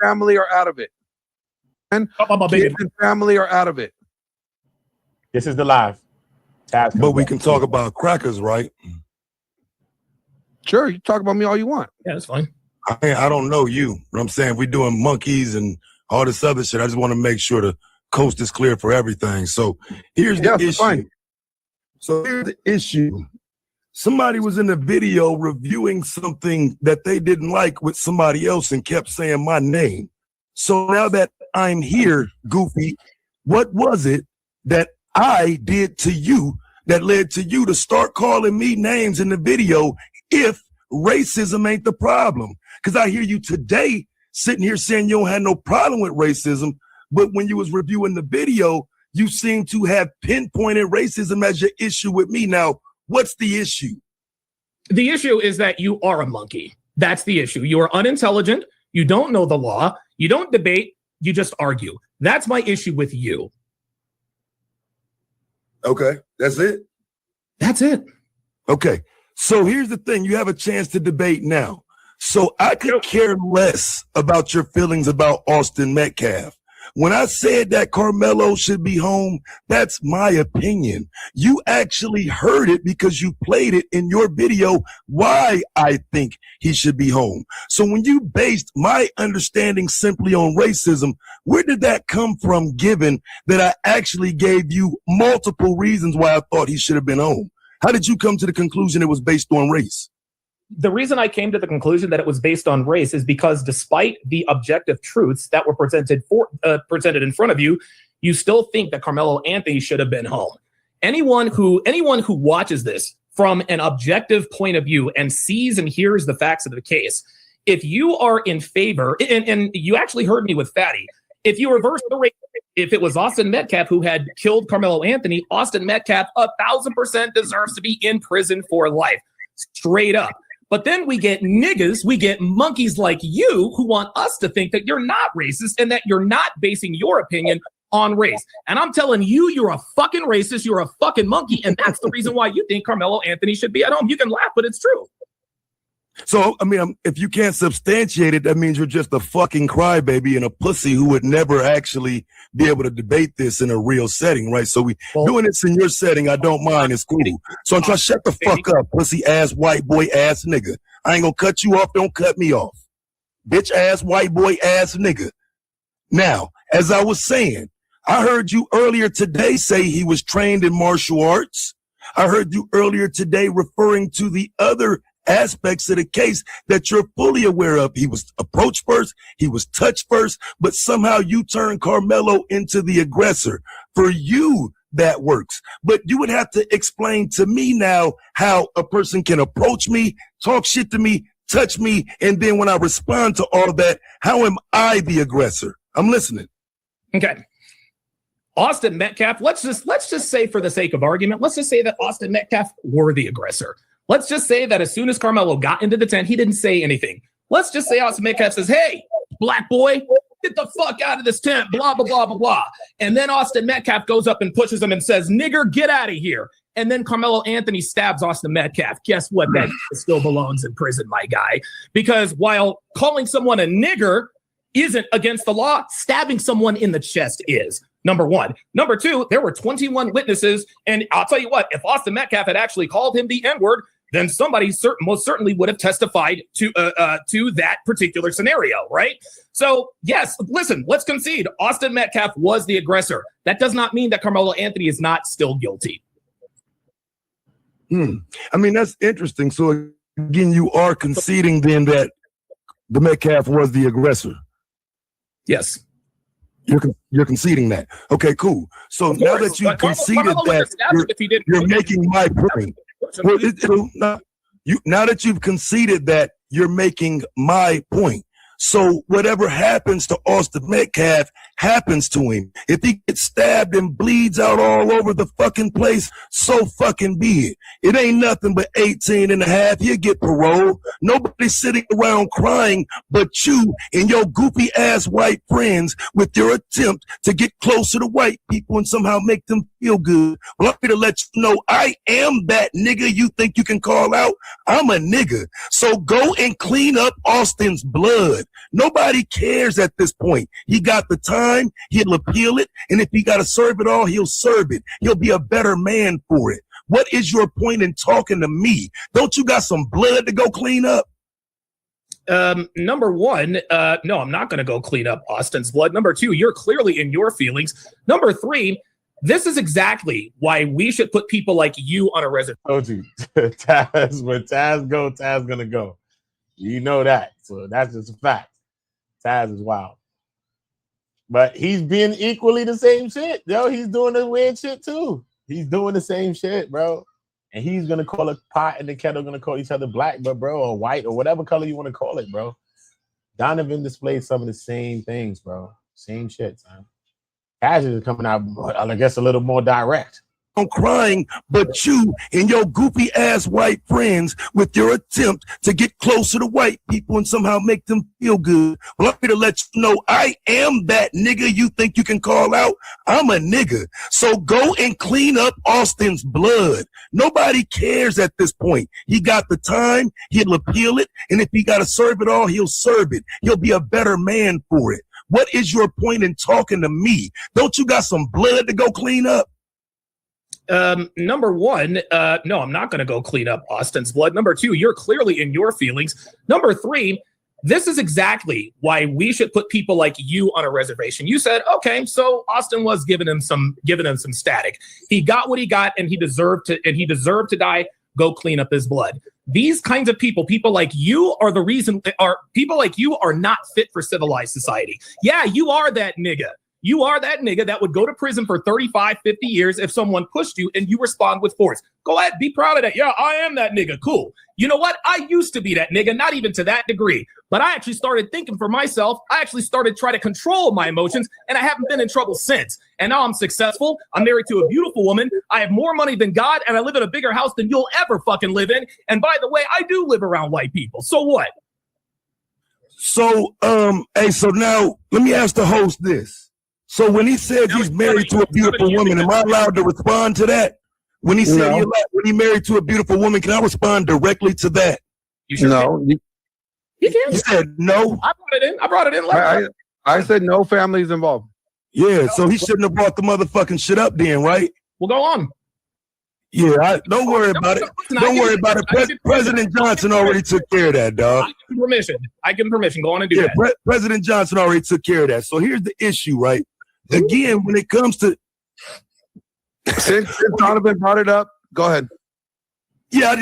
family are out of it. And kids and family are out of it. This is the live. But we can talk about crackers, right? Sure, you talk about me all you want. Yeah, that's fine. I don't know you. But I'm saying we're doing monkeys and all this other shit. I just want to make sure the coast is clear for everything. So here's the issue. Fine. So here's the issue. Somebody was in the video reviewing something that they didn't like with somebody else and kept saying my name. So now that I'm here, Goofy, what was it that I did to you that led to you to start calling me names in the video if racism ain't the problem? Because I hear you today sitting here saying you don't have no problem with racism, but when you was reviewing the video, you seem to have pinpointed racism as your issue with me. Now, what's the issue? The issue is that you are a monkey. That's the issue. You are unintelligent. You don't know the law. You don't debate. You just argue. That's my issue with you. Okay, that's it? That's it. Okay, so here's the thing. You have a chance to debate now. So I could care less about your feelings about Austin Metcalf. When I said that Carmelo should be home, that's my opinion. You actually heard it because you played it in your video why I think he should be home. So when you based my understanding simply on racism, where did that come from, given that I actually gave you multiple reasons why I thought he should have been home? How did you come to the conclusion it was based on race? The reason I came to the conclusion that it was based on race is because despite the objective truths that were presented in front of you, you still think that Carmelo Anthony should have been home. Anyone who watches this from an objective point of view and sees and hears the facts of the case, if you are in favor, and you actually heard me with Fatty, if you reverse the rate, if it was Austin Metcalf who had killed Carmelo Anthony, Austin Metcalf 1,000% deserves to be in prison for life, straight up. But then we get niggas, we get monkeys like you who want us to think that you're not racist and that you're not basing your opinion on race. And I'm telling you, you're a fucking racist, you're a fucking monkey, and that's the reason why you think Carmelo Anthony should be at home. You can laugh, but it's true. So, I mean, if you can't substantiate it, that means you're just a fucking crybaby and a pussy who would never actually be able to debate this in a real setting, right? So doing this in your setting, I don't mind. It's cool. So I'm trying to shut the fuck up, pussy ass, white boy ass nigga. I ain't gonna cut you off. Don't cut me off. Bitch ass, white boy ass nigga. Now, as I was saying, I heard you earlier today say he was trained in martial arts. I heard you earlier today referring to the other aspects of the case that you're fully aware of. He was approached first, he was touched first, but somehow you turned Carmelo into the aggressor. For you, that works. But you would have to explain to me now how a person can approach me, talk shit to me, touch me, and then when I respond to all that, how am I the aggressor? I'm listening. Okay. Austin Metcalf, let's just say, for the sake of argument, let's just say that Austin Metcalf were the aggressor. Let's just say that as soon as Carmelo got into the tent, he didn't say anything. Let's just say Austin Metcalf says, hey, black boy, get the fuck out of this tent, blah, blah, blah, blah, blah. And then Austin Metcalf goes up and pushes him and says, nigger, get out of here. And then Carmelo Anthony stabs Austin Metcalf. Guess what? That still belongs in prison, my guy. Because while calling someone a nigger isn't against the law, stabbing someone in the chest is. Number one. Number two, there were 21 witnesses. And I'll tell you what, if Austin Metcalf had actually called him the N-word, then somebody most certainly would have testified to that particular scenario, right? So, yes, listen, let's concede. Austin Metcalf was the aggressor. That does not mean that Carmelo Anthony is not still guilty. I mean, that's interesting. So, again, you are conceding then that the Metcalf was the aggressor? Yes. You're conceding that. Okay, cool. So now that you've conceded that, you're making my point. Well, now that you've conceded that, you're making my point. So whatever happens to Austin Metcalf happens to him. If he gets stabbed and bleeds out all over the fucking place, so fucking be it. It ain't nothing but 18 and a half. He'll get parole. Nobody's sitting around crying but you and your goofy ass white friends with your attempt to get closer to white people and somehow make them feel good. Well, I'm here to let you know I am that nigga you think you can call out. I'm a nigga. So go and clean up Austin's blood. Nobody cares at this point. He got the time, he'll appeal it, and if he got to serve it all, he'll serve it. He'll be a better man for it. What is your point in talking to me? Don't you got some blood to go clean up? Number one, no, I'm not going to go clean up Austin's blood. Number two, you're clearly in your feelings. Number three, this is exactly why we should put people like you on a reservation. Told you, Taz, when Taz go, Taz gonna go. You know that, so that's just a fact. Taz is wild, but he's being equally the same shit, yo. He's doing the weird shit too. He's doing the same shit, bro. And he's gonna call a pot and the kettle gonna call each other black, but bro, or white or whatever color you want to call it, bro. Donovan displays some of the same things, bro. Same shit, son. Cash is coming out, I guess, a little more direct. I'm crying, but you and your goofy ass white friends with your attempt to get closer to white people and somehow make them feel good. Well, I'm here to let you know I am that nigga you think you can call out. I'm a nigga. So go and clean up Austin's blood. Nobody cares at this point. He got the time, he'll appeal it, and if he got to serve it all, he'll serve it. He'll be a better man for it. What is your point in talking to me? Don't you got some blood to go clean up? Number one, no, I'm not going to go clean up Austin's blood. Number two, you're clearly in your feelings. Number three, this is exactly why we should put people like you on a reservation. You said, okay, so Austin was giving him some static. He got what he got, and he deserved to die. Go clean up his blood. These kinds of people like you are the reason. People like you are not fit for civilized society. Yeah, you are that nigga. You are that nigga that would go to prison for 35, 50 years if someone pushed you and you respond with force. Go ahead, be proud of that. Yeah, I am that nigga. Cool. You know what? I used to be that nigga, not even to that degree. But I actually started thinking for myself. I actually started trying to control my emotions, and I haven't been in trouble since. And now I'm successful. I'm married to a beautiful woman. I have more money than God, and I live in a bigger house than you'll ever fucking live in. And by the way, I do live around white people. So what? So, hey, so now let me ask the host this. So when he said he's married to a beautiful woman, am I allowed to respond to that? When he said when he married to a beautiful woman, can I respond directly to that? You sure No. You can. He said no. I brought it in. I said no families involved. Yeah, so he shouldn't have brought the motherfucking shit up then, right? We'll go on. Yeah, don't worry about it. Don't worry about it. President Johnson already took care of that, dog. I give him permission. Go on and do that. President Johnson already took care of that. So here's the issue, right? Again, when it comes to Since Donovan brought it up, go ahead. Yeah,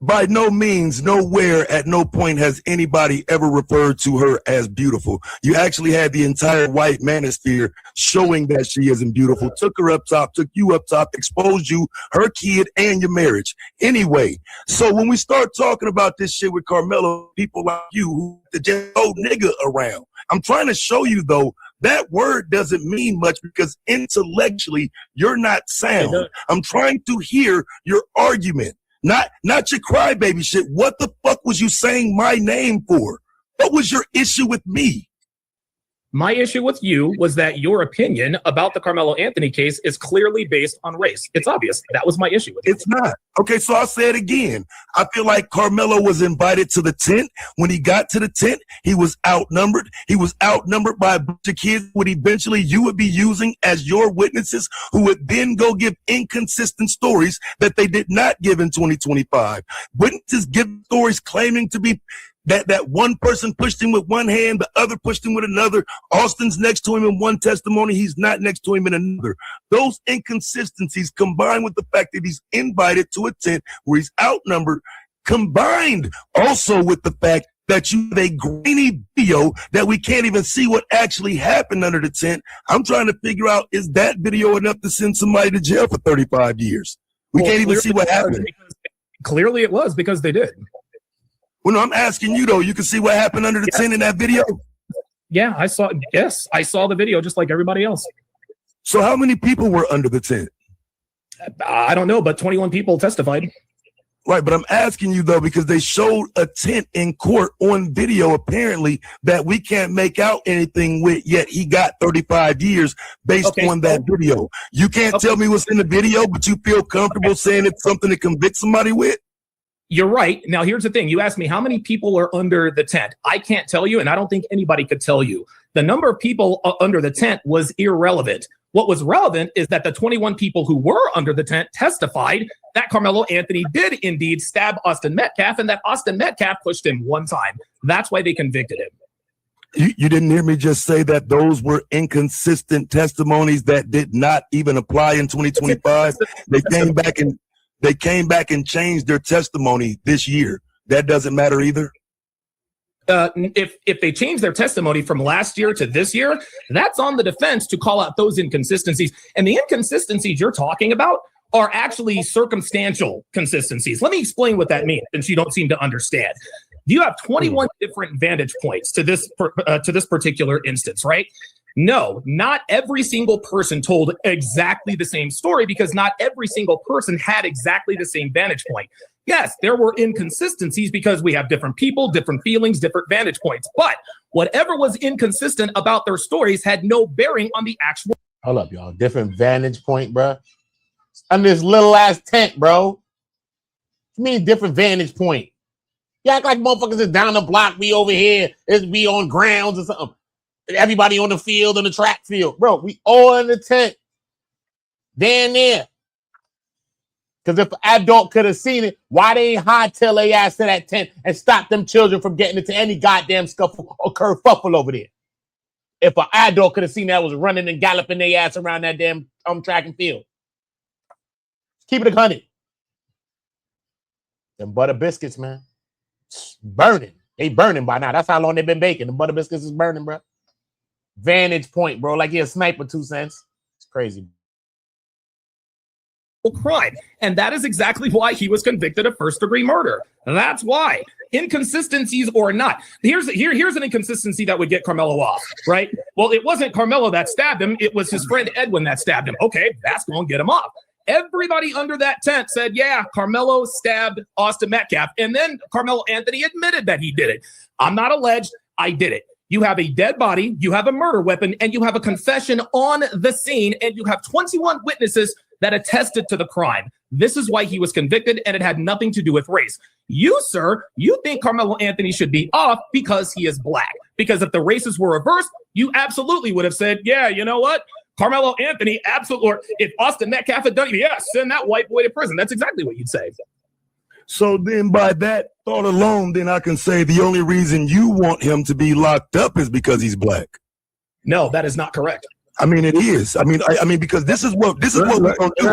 by no means, nowhere, at no point has anybody ever referred to her as beautiful. You actually had the entire white manosphere showing that she isn't beautiful, took her up top, took you up top, exposed you, her kid, and your marriage. Anyway, so when we start talking about this shit with Carmelo, people like you who the just old nigga around, I'm trying to show you, though, that word doesn't mean much because intellectually you're not sound. I'm trying to hear your argument, not your crybaby shit. What the fuck was you saying my name for? What was your issue with me? My issue with you was that your opinion about the Carmelo Anthony case is clearly based on race. It's obvious. That was my issue with it. It's not. Okay, so I'll say it again. I feel like Carmelo was invited to the tent. When he got to the tent, he was outnumbered. He was outnumbered by a bunch of kids would eventually you would be using as your witnesses who would then go give inconsistent stories that they did not give in 2025. Witnesses give stories claiming to be that one person pushed him with one hand, the other pushed him with another. Austin's next to him in one testimony. He's not next to him in another. Those inconsistencies combined with the fact that he's invited to a tent where he's outnumbered, combined also with the fact that you have a grainy video that we can't even see what actually happened under the tent. I'm trying to figure out, is that video enough to send somebody to jail for 35 years? We can't even see what happened. Clearly it was because they did. Well, no, I'm asking you, though. You can see what happened under the tent in that video? Yeah, I saw the video just like everybody else. So how many people were under the tent? I don't know, but 21 people testified. Right, but I'm asking you, though, because they showed a tent in court on video, apparently, that we can't make out anything with, yet he got 35 years based on that video. You can't tell me what's in the video, but you feel comfortable saying it's something to convict somebody with? You're right. Now, here's the thing. You asked me how many people are under the tent. I can't tell you, and I don't think anybody could tell you. The number of people under the tent was irrelevant. What was relevant is that the 21 people who were under the tent testified that Carmelo Anthony did indeed stab Austin Metcalf, and that Austin Metcalf pushed him one time. That's why they convicted him. You didn't hear me just say that those were inconsistent testimonies that did not even apply in 2025. They came back and changed their testimony this year. That doesn't matter either. If they change their testimony from last year to this year, that's on the defense to call out those inconsistencies. And the inconsistencies you're talking about are actually circumstantial consistencies. Let me explain what that means, since you don't seem to understand. You have 21 different vantage points to this particular instance, right? No, not every single person told exactly the same story, because not every single person had exactly the same vantage point. Yes, there were inconsistencies because we have different people, different feelings, different vantage points. But whatever was inconsistent about their stories had no bearing on the actual. Hold up, y'all. Different vantage point, bro. Under this little ass tent, bro. You mean different vantage point? You act like motherfuckers is down the block, be over here, it's be on grounds or something. Everybody on the field, on the track field. Bro, we all in the tent. Down there. Because if an adult could have seen it, why they ain't hightail their ass to that tent and stop them children from getting into any goddamn scuffle or kerfuffle over there? If an adult could have seen that, was running and galloping their ass around that damn track and field. Keep it 100. Them butter biscuits, man. Burning. They burning by now. That's how long they've been baking. The butter biscuits is burning, bro. Vantage point, bro. Like you're a sniper, 2 cents. It's crazy. Crime. And that is exactly why he was convicted of first-degree murder. That's why. Inconsistencies or not. Here's an inconsistency that would get Carmelo off, right? Well, it wasn't Carmelo that stabbed him. It was his friend Edwin that stabbed him. Okay, that's going to get him off. Everybody under that tent said, yeah, Carmelo stabbed Austin Metcalf. And then Carmelo Anthony admitted that he did it. I'm not alleged. I did it. You have a dead body, you have a murder weapon, and you have a confession on the scene, and you have 21 witnesses that attested to the crime. This is why he was convicted, and it had nothing to do with race. You, sir, you think Carmelo Anthony should be off because he is black. Because if the races were reversed, you absolutely would have said, yeah, you know what? Carmelo Anthony, absolutely. Or if Austin Metcalf had done it, yeah, send that white boy to prison. That's exactly what you'd say. So then by that thought alone, then I can say the only reason you want him to be locked up is because he's black. No, that is not correct. I mean, it is. I mean, because this is what we're going to do.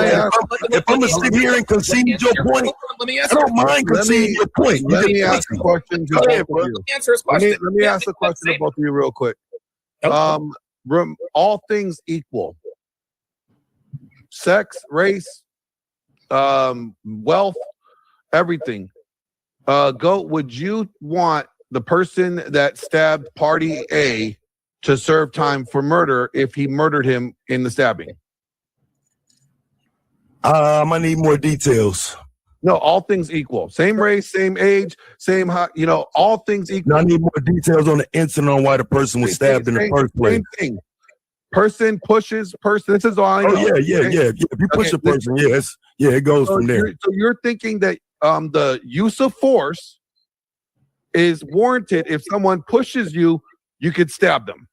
If I'm going to sit here and concede your point, I don't mind conceding your point. Let me ask a question. Let me answer his question. Let me ask a question to both of you real quick. All things equal. Sex, race, wealth, everything. Goat, would you want the person that stabbed party A to serve time for murder if he murdered him in the stabbing? I need more details. No, all things equal. Same race, same age, same height, all things equal. I need more details on the incident on why the person was stabbed in the first place. Same thing. Person pushes person. This is all I know. Oh, yeah. If you push a person, it goes from there. So you're thinking that the use of force is warranted if someone pushes you, you could stab them.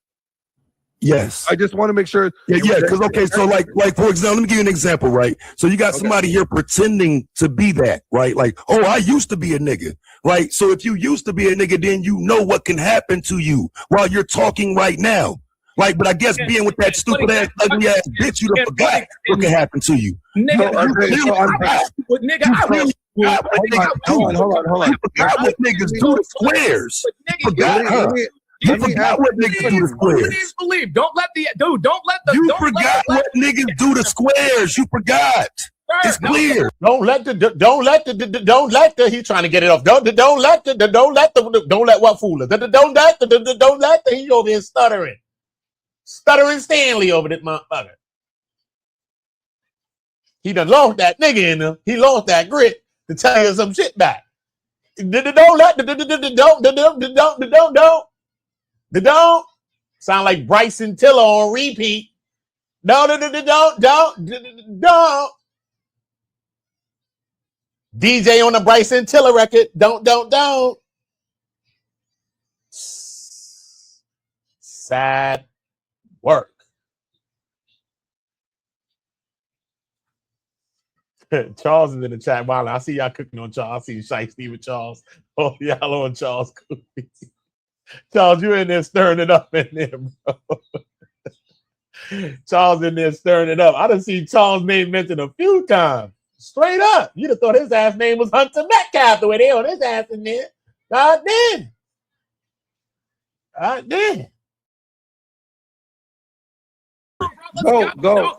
Yes. I just want to make sure. Yeah. Because so like for example, let me give you an example, right? So you got somebody here pretending to be that, right? Like, oh, I used to be a nigga, right? So if you used to be a nigga, then you know what can happen to you while you're talking right now. Like, but I guess being with that stupid ass, ugly ass bitch, you don't forgot what can happen to you. Nigga, hold on. You forgot what niggas do to squares. You forgot what niggas do to squares. Don't let the You forgot what niggas do to squares. You forgot. It's clear. Don't let he's trying to get it off. Don't let what fool us. Don't let he over here stuttering Stanley over this motherfucker. He done lost that nigga in him. He lost that grit to tell you some shit back. Don't sound like Bryson Tiller on repeat. Don't. DJ on the Bryson Tiller record. Don't. Sad work. Charles is in the chat. Wow, I see y'all cooking on Charles. I see Shiesty with Charles. Oh, y'all on Charles cooking. Charles, you in there stirring it up in there, bro. Charles in there stirring it up. I done seen Charles' name mentioned a few times. Straight up. You'd have thought his ass name was Hunter Metcalf the way they on his ass in there. God damn. God damn. Go.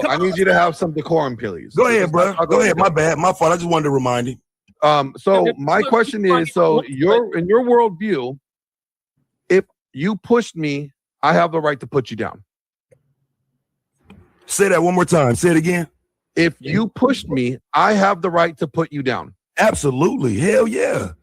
I need you to have some decorum, please. Go ahead, bro. Go ahead. My bad. My fault. I just wanted to remind him. So my question is, so in your worldview, if you pushed me, I have the right to put you down. Say that one more time. Say it again. If you pushed me, I have the right to put you down. Absolutely. Hell yeah.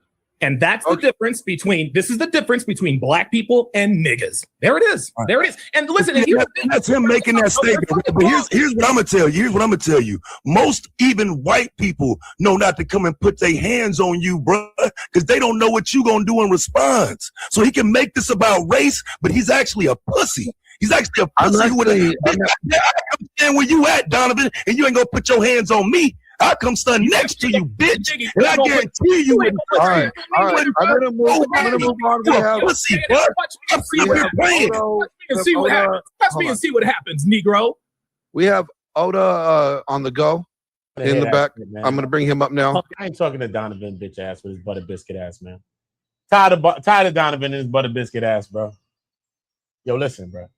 And that's the difference between, this is the difference between black people and niggas. There it is. There it is. And listen, that's him making that statement. But here's what I'm gonna tell you. Here's what I'm gonna tell you. Most even white people know not to come and put their hands on you, bro, because they don't know what you gonna do in response. So he can make this about race, but he's actually a pussy. He's actually a pussy. I understand where you at, Donovan, and you ain't gonna put your hands on me. I'll come stand next to you, bitch, and I guarantee you wouldn't. All right. I'm gonna move on. We have pussy, bro. Watch me and see what happens, Negro. We have Oda on the go in the back. I'm gonna bring him up now. I ain't talking to Donovan bitch ass with his butter biscuit ass, man. Tired of Donovan and his butter biscuit ass, bro. Yo, listen, bro.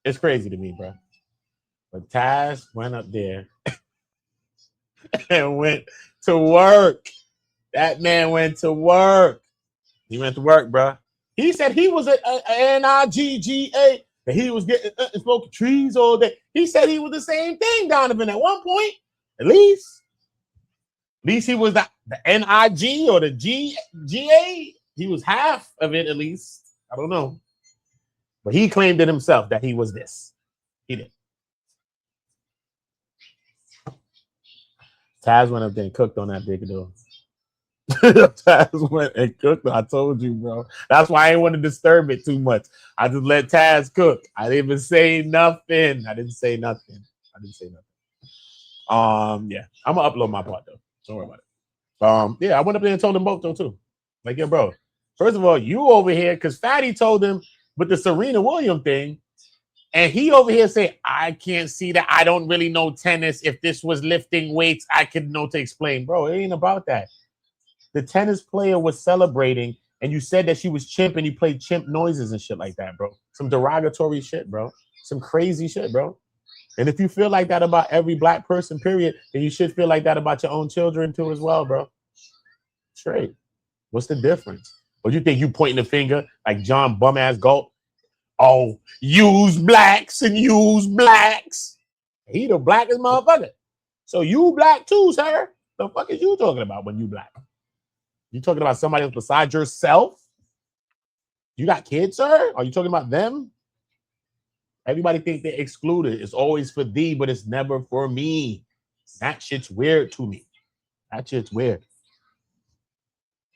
It's crazy to me, bro. But Taz went up there and went to work. That man went to work. He went to work, bro. He said he was an NIGGA, and he was getting smoking trees all day. He said he was the same thing, Donovan, at one point. At least he was the NIG or the GA. He was half of it, at least. I don't know. But he claimed it himself that he was this. He did. Taz went up there and cooked on that big door. Taz went and cooked. I told you, bro. That's why I didn't want to disturb it too much. I just let Taz cook. I didn't even say nothing. Yeah, I'm gonna upload my part though. Don't worry about it. Yeah, I went up there and told them both though too. Like, yeah, bro. First of all, you over here because Fatty told him with the Serena Williams thing, and he over here say, I can't see that. I don't really know tennis. If this was lifting weights, I could know to explain. Bro, it ain't about that. The tennis player was celebrating, and you said that she was chimp, and you played chimp noises and shit like that, bro. Some derogatory shit, bro. Some crazy shit, bro. And if you feel like that about every black person, period, then you should feel like that about your own children too as well, bro. Straight. What's the difference? Or you think you pointing the finger like John bum-ass Galt? Oh, use blacks and use blacks. He the blackest motherfucker. So you black too, sir. The fuck is you talking about when you black? You talking about somebody else besides yourself? You got kids, sir? Are you talking about them? Everybody think they're excluded. It's always for thee, but it's never for me. That shit's weird to me. That shit's weird.